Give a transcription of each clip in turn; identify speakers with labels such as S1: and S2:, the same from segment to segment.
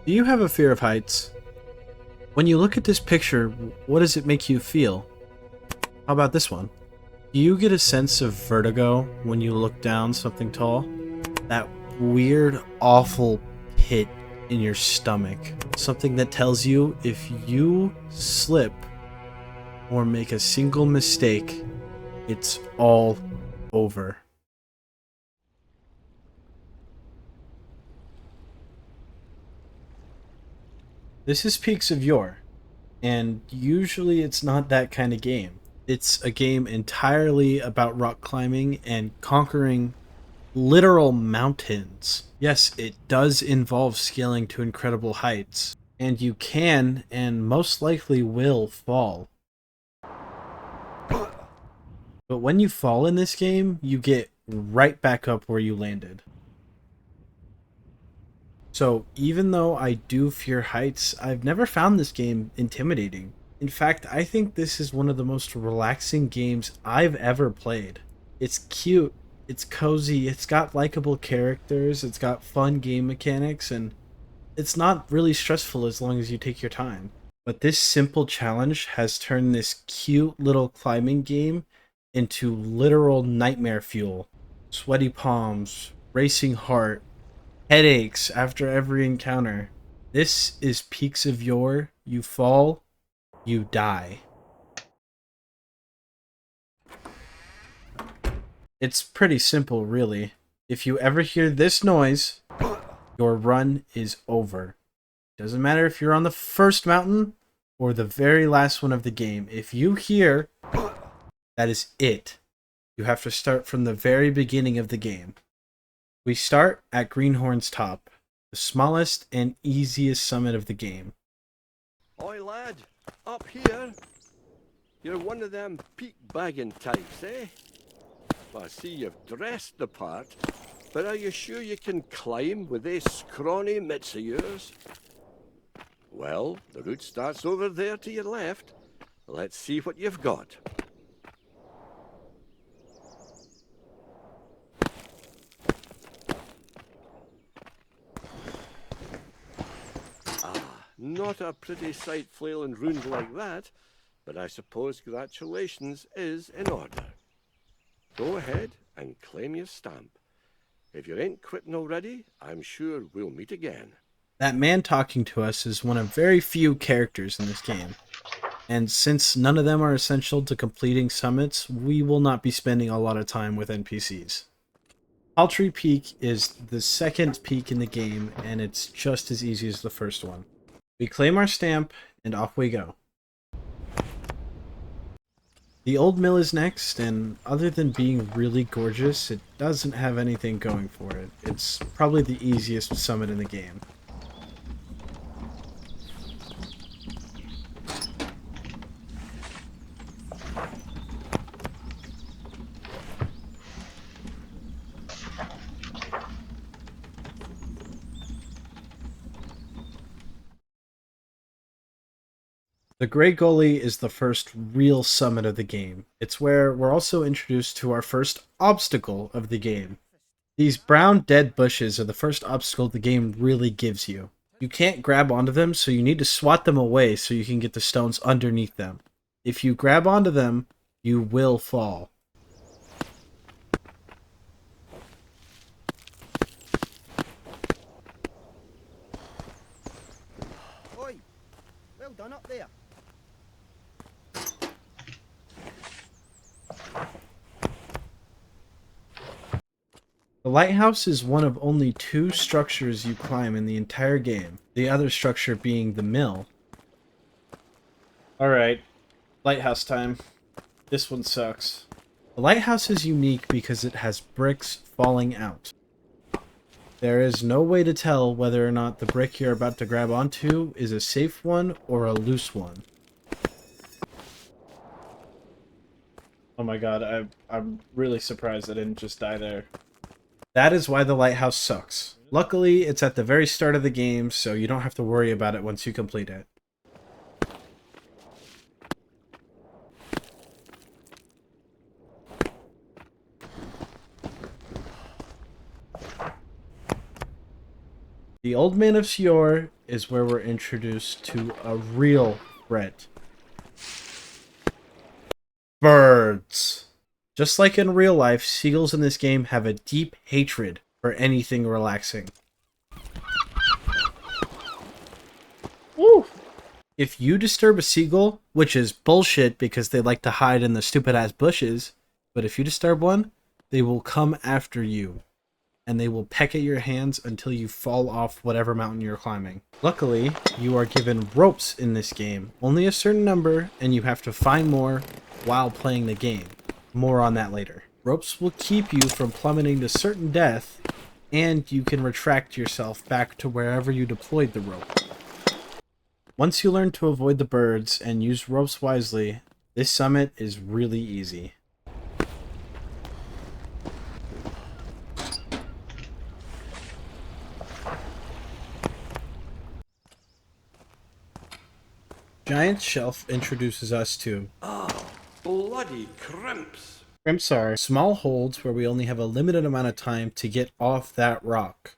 S1: Do you have a fear of heights? When you look at this picture, what does it make you feel? How about this one? Do you get a sense of vertigo when you look down something tall? That weird, awful pit in your stomach. Something that tells you if you slip or make a single mistake, it's all over. This is Peaks of Yore, and usually it's not that kind of game. It's a game entirely about rock climbing and conquering literal mountains. Yes, it does involve scaling to incredible heights, and you can and most likely will fall. But when you fall in this game, you get right back up where you landed. So even though I do fear heights, I've never found this game intimidating. In fact, I think this is one of the most relaxing games I've ever played. It's cute, it's cozy, it's got likable characters, it's got fun game mechanics, and it's not really stressful as long as you take your time. But this simple challenge has turned this cute little climbing game into literal nightmare fuel. Sweaty palms, racing heart, headaches after every encounter. This is Peaks of Yore. You fall, you die. It's pretty simple, really. If you ever hear this noise, your run is over. Doesn't matter if you're on the first mountain or the very last one of the game. If you hear, that is it. You have to start from the very beginning of the game. We start at Greenhorn's top, the smallest and easiest summit of the game.
S2: Oi lad, up here. You're one of them peak bagging types, eh? Well, I see you've dressed the part, but are you sure you can climb with these scrawny mitts of yours? Well, the route starts over there to your left. Let's see what you've got. Not a pretty sight flailing round like that, but I suppose congratulations is in order. Go ahead and claim your stamp. If you ain't quitting already, I'm sure we'll meet again.
S1: That man talking to us is one of very few characters in this game, and since none of them are essential to completing summits, we will not be spending a lot of time with NPCs. Paltry Peak is the second peak in the game, and it's just as easy as the first one. We claim our stamp, and off we go. The old mill is next, and other than being really gorgeous, it doesn't have anything going for it. It's probably the easiest summit in the game. The Grey Gully is the first real summit of the game. It's where we're also introduced to our first obstacle of the game. These brown dead bushes are the first obstacle the game really gives you. You can't grab onto them, so you need to swat them away so you can get the stones underneath them. If you grab onto them, you will fall.
S3: Oi! Well done up there.
S1: The lighthouse is one of only two structures you climb in the entire game, the other structure being the mill. Alright, lighthouse time. This one sucks. The lighthouse is unique because it has bricks falling out. There is no way to tell whether or not the brick you're about to grab onto is a safe one or a loose one. Oh my god, I'm really surprised I didn't just die there. That is why the lighthouse sucks. Luckily, it's at the very start of the game, so you don't have to worry about it once you complete it. The Old Man of Yore is where we're introduced to a real threat. Birds. Just like in real life, seagulls in this game have a deep hatred for anything relaxing. Woo! If you disturb a seagull, which is bullshit because they like to hide in the stupid ass bushes, but if you disturb one, they will come after you. And they will peck at your hands until you fall off whatever mountain you're climbing. Luckily, you are given ropes in this game. Only a certain number, and you have to find more while playing the game. More on that later. Ropes will keep you from plummeting to certain death, and you can retract yourself back to wherever you deployed the rope. Once you learn to avoid the birds and use ropes wisely, this summit is really easy. Giant Shelf introduces us to
S2: Bloody crimps.
S1: crimps are small holds where we only have a limited amount of time to get off that rock.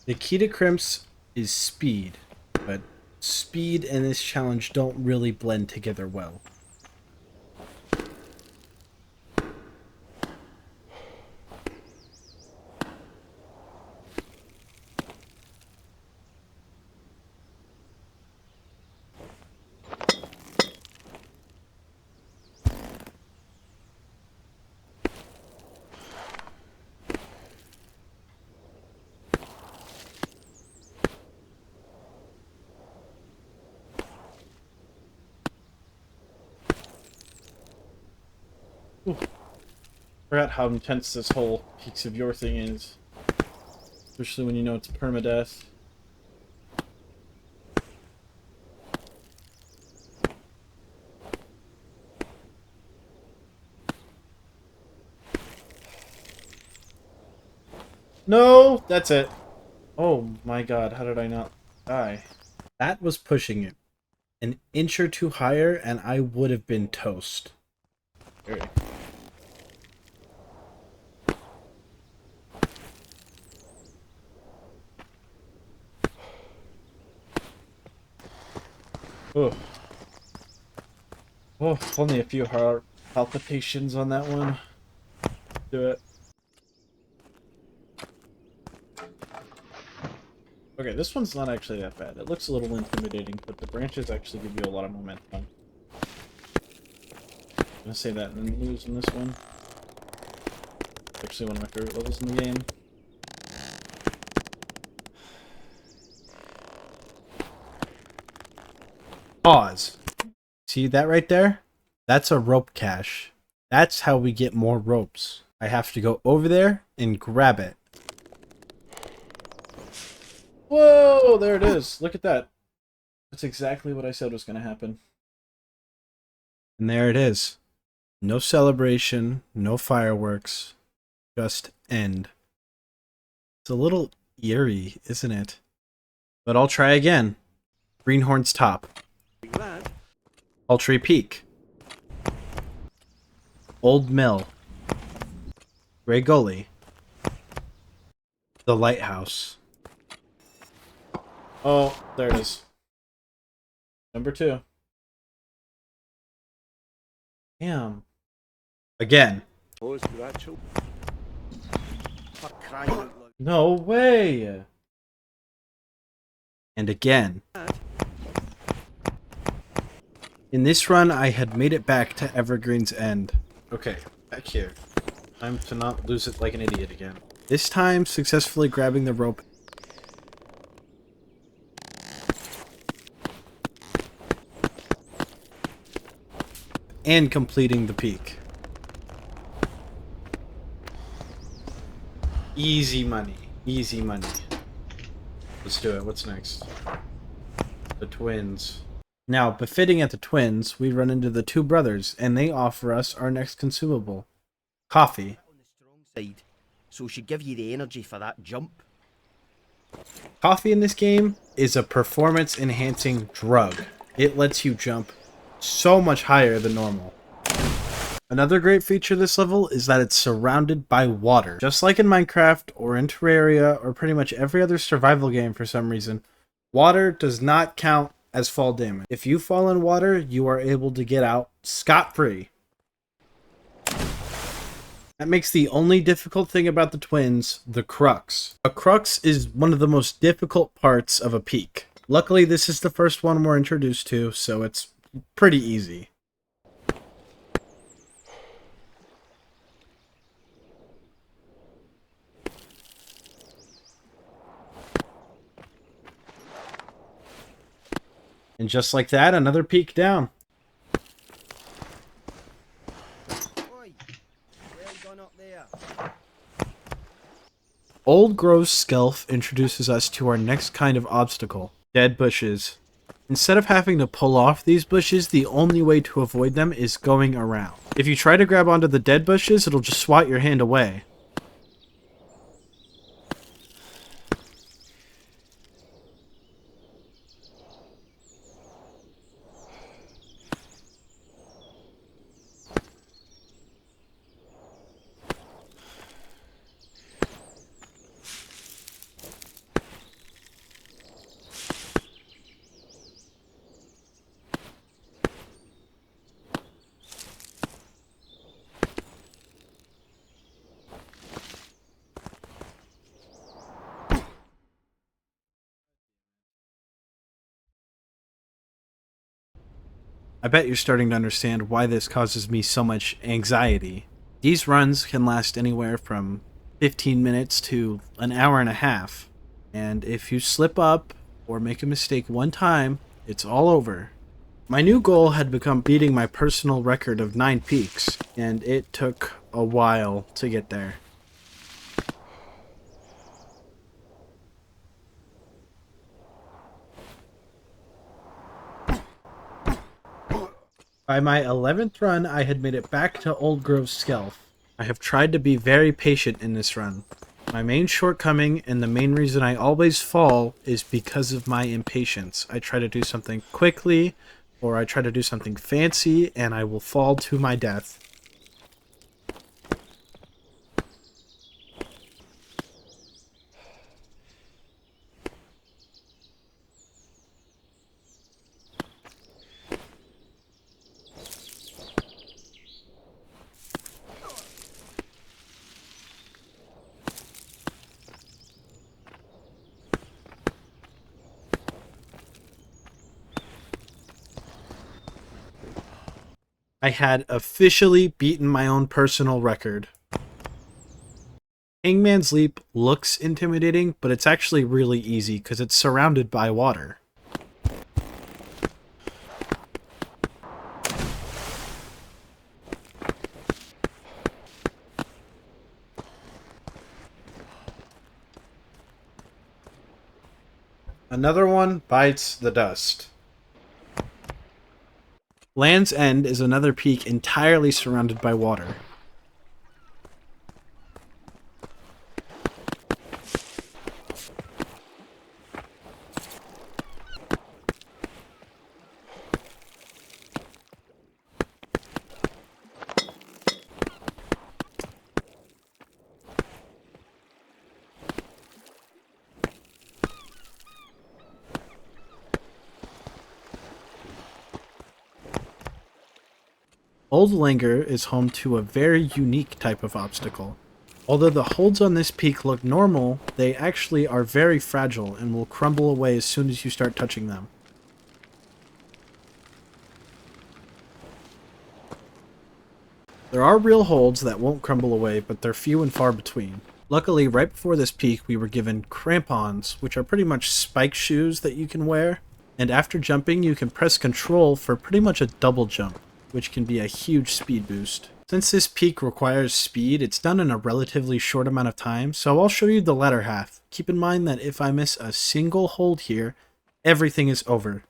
S1: The key to crimps is speed, but speed and this challenge don't really blend together well. Ooh. Forgot how intense this whole Peaks of Yore thing is. Especially when you know it's permadeath. No! That's it. Oh my god, how did I not die? That was pushing it. An inch or two higher and I would have been toast. There. Oh. Oh, only a few heart palpitations on that one. Do it. Okay, this one's not actually that bad. It looks a little intimidating, but the branches actually give you a lot of momentum. I'm gonna say that and then lose in this one. Actually one of my favorite levels in the game. Pause. See that right there? That's a rope cache. That's how we get more ropes. I have to go over there and grab it. Whoa, there it is. Look at that. That's exactly what I said was going to happen. And there it is. No celebration, no fireworks, just end. It's a little eerie, isn't it? But I'll try again. Greenhorn's Top. Paltry Peak. Old Mill. Grey Gully. The Lighthouse. Oh, there it is. Number 2. Damn. Again. No way! And again. In this run, I had made it back to Evergreen's End. Okay, back here. Time to not lose it like an idiot again. This time, successfully grabbing the rope. And completing the peak. Easy money. Easy money. Let's do it. What's next? The twins. Now, befitting at the twins, we run into the two brothers, and they offer us our next consumable. Coffee.
S3: On the strong side, so she'll give you the energy for that jump.
S1: Coffee in this game is a performance enhancing drug. It lets you jump so much higher than normal. Another great feature of this level is that it's surrounded by water. Just like in Minecraft or in Terraria or pretty much every other survival game for some reason, water does not count as fall damage. If you fall in water, you are able to get out scot-free. That makes the only difficult thing about the twins the crux. A crux is one of the most difficult parts of a peak. Luckily, this is the first one we're introduced to, so it's pretty easy. And just like that, another peak down.
S3: Oi! Well done up there.
S1: Old Grove's Skelf introduces us to our next kind of obstacle, dead bushes. Instead of having to pull off these bushes, the only way to avoid them is going around. If you try to grab onto the dead bushes, it'll just swat your hand away. I bet you're starting to understand why this causes me so much anxiety. These runs can last anywhere from 15 minutes to an hour and a half, and if you slip up or make a mistake one time, it's all over. My new goal had become beating my personal record of 9 peaks, and it took a while to get there. By my 11th run, I had made it back to Old Grove's Skelf. I have tried to be very patient in this run. My main shortcoming and the main reason I always fall is because of my impatience. I try to do something quickly, or I try to do something fancy, and I will fall to my death. I had officially beaten my own personal record. Hangman's Leap looks intimidating, but it's actually really easy because it's surrounded by water. Another one bites the dust. Land's End is another peak entirely surrounded by water. Old Langer is home to a very unique type of obstacle. Although the holds on this peak look normal, they actually are very fragile and will crumble away as soon as you start touching them. There are real holds that won't crumble away, but they're few and far between. Luckily, right before this peak, we were given crampons, which are pretty much spike shoes that you can wear, and after jumping, you can press control for pretty much a double jump, which can be a huge speed boost. Since this peak requires speed, it's done in a relatively short amount of time, so I'll show you the latter half. Keep in mind that if I miss a single hold here, everything is over.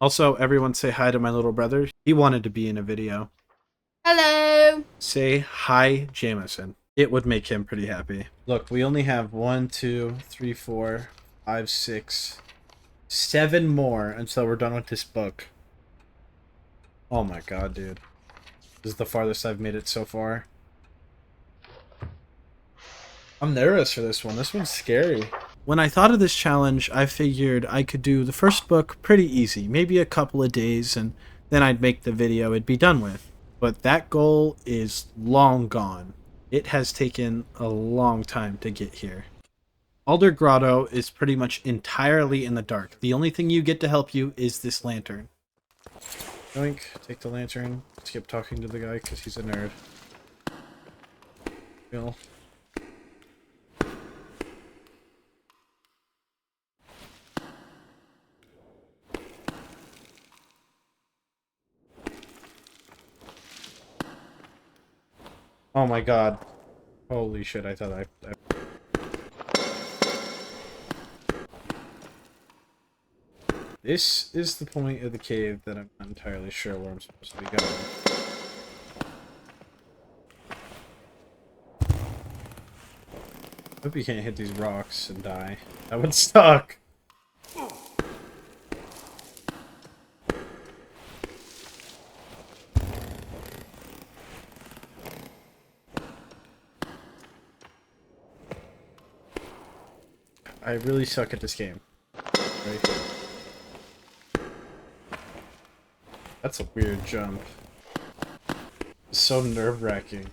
S1: Also, everyone say hi to my little brother. He wanted to be in a video.
S4: Hello.
S1: Say hi, Jameson. It would make him pretty happy. Look, we only have 1, 2, 3, 4, 5, 6, 7 more until we're done with this book. Oh my god, dude. This is the farthest I've made it so far. I'm nervous for this one. This one's scary. When I thought of this challenge, I figured I could do the first book pretty easy, maybe a couple of days, and then I'd make the video it'd be done with. But that goal is long gone. It has taken a long time to get here. Alder Grotto is pretty much entirely in the dark. The only thing you get to help you is this lantern. Yoink, take the lantern. Skip talking to the guy because he's a nerd. Bill. Oh my god. Holy shit, I thought I... This is the point of the cave that I'm not entirely sure where I'm supposed to be going. Hope you can't hit these rocks and die. That would suck! I really suck at this game. Right here. That's a weird jump. It's so nerve-wracking.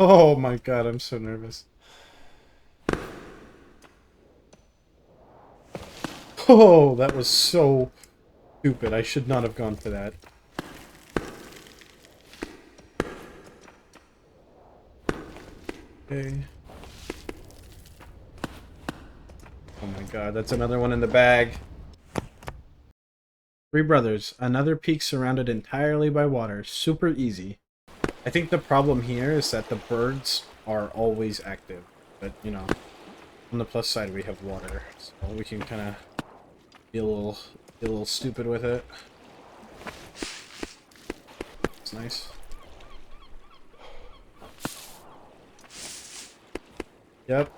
S1: Oh my god, I'm so nervous. Oh, that was so stupid. I should not have gone for that. Okay. Oh my god, that's another one in the bag. Three Brothers, another peak surrounded entirely by water. Super easy. I think the problem here is that the birds are always active. But, you know, on the plus side we have water. So we can kind of be a little stupid with it. It's nice. Yep.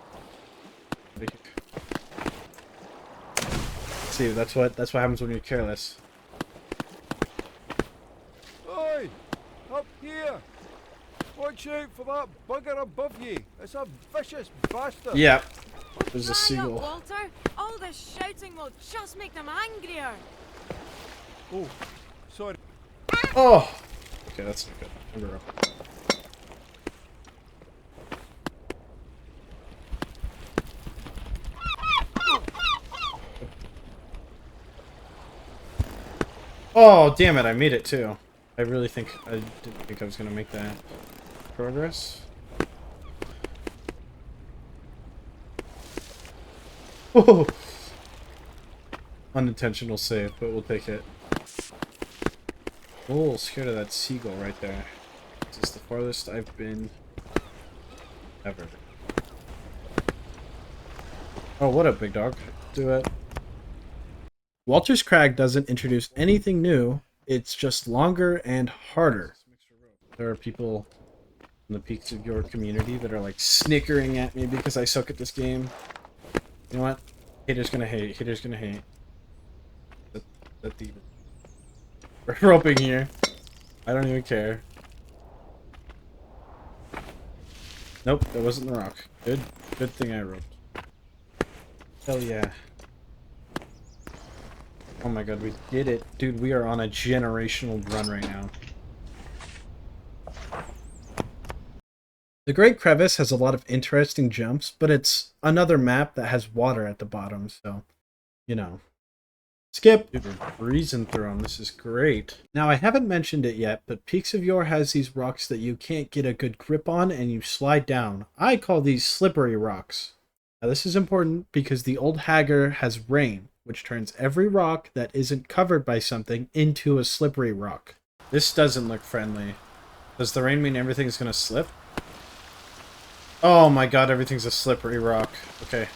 S1: See, that's what happens when you're careless.
S2: Oi! Up here! Watch out for that bugger above ye. It's a vicious bastard.
S1: Yeah. There's a
S4: Hurry up,
S1: seagull.
S4: Walter. All this shouting will just make them angrier.
S2: Oh, sorry.
S1: Oh! Okay, that's not good. Remember up. Oh, damn it, I made it too. I really think I didn't think I was gonna make that. Progress? Oh! Unintentional save, but we'll take it. Oh, scared of that seagull right there. This is the farthest I've been ever. Oh, what up, big dog? Do it. Walter's Crag doesn't introduce anything new, it's just longer and harder. There are people in the Peaks of Yore community that are like snickering at me because I suck at this game. You know what? Haters gonna hate, haters gonna hate. That the we're roping here. I don't even care. Nope, that wasn't the rock. Good thing I roped. Hell yeah. Oh my god, we did it. Dude, we are on a generational run right now. The Great Crevice has a lot of interesting jumps, but it's another map that has water at the bottom, so, you know. Skip! Dude, we're breezing through them. This is great. Now, I haven't mentioned it yet, but Peaks of Yore has these rocks that you can't get a good grip on and you slide down. I call these slippery rocks. Now, this is important because the old Hagger has rain, which turns every rock that isn't covered by something into a slippery rock. This doesn't look friendly. Does the rain mean everything's gonna slip? Oh my god, everything's a slippery rock. Okay.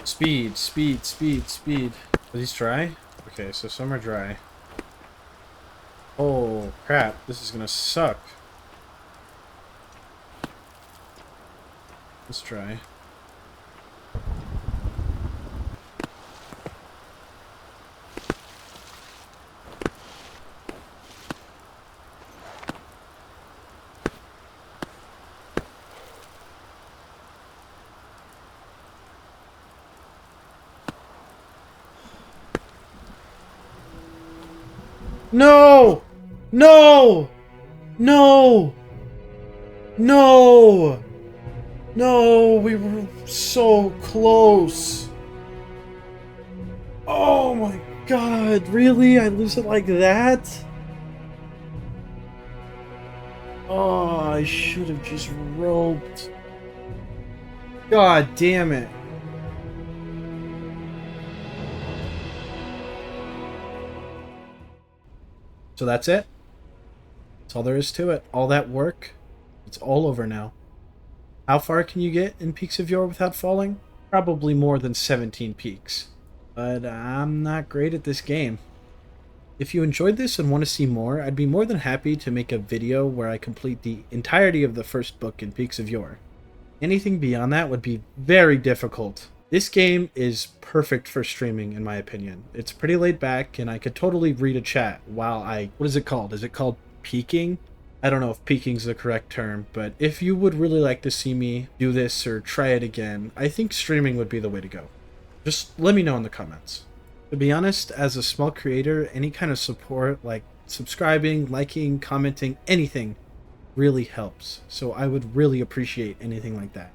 S1: Speed, speed, speed, speed. Are these dry? Okay, so some are dry. Oh, crap. This is gonna suck. Let's try. No! No! No! No! No! We were so close! Oh my god, really? I lose it like that? Oh, I should have just roped. God damn it. So that's it. That's all there is to it. All that work, it's all over now. How far can you get in Peaks of Yore without falling? Probably more than 17 peaks. But I'm not great at this game. If you enjoyed this and want to see more, I'd be more than happy to make a video where I complete the entirety of the first book in Peaks of Yore. Anything beyond that would be very difficult. This game is perfect for streaming, in my opinion. It's pretty laid back, and I could totally read a chat while I... What is it called? Is it called peeking? I don't know if peeking is the correct term, but if you would really like to see me do this or try it again, I think streaming would be the way to go. Just let me know in the comments. To be honest, as a small creator, any kind of support, like subscribing, liking, commenting, anything, really helps. So I would really appreciate anything like that.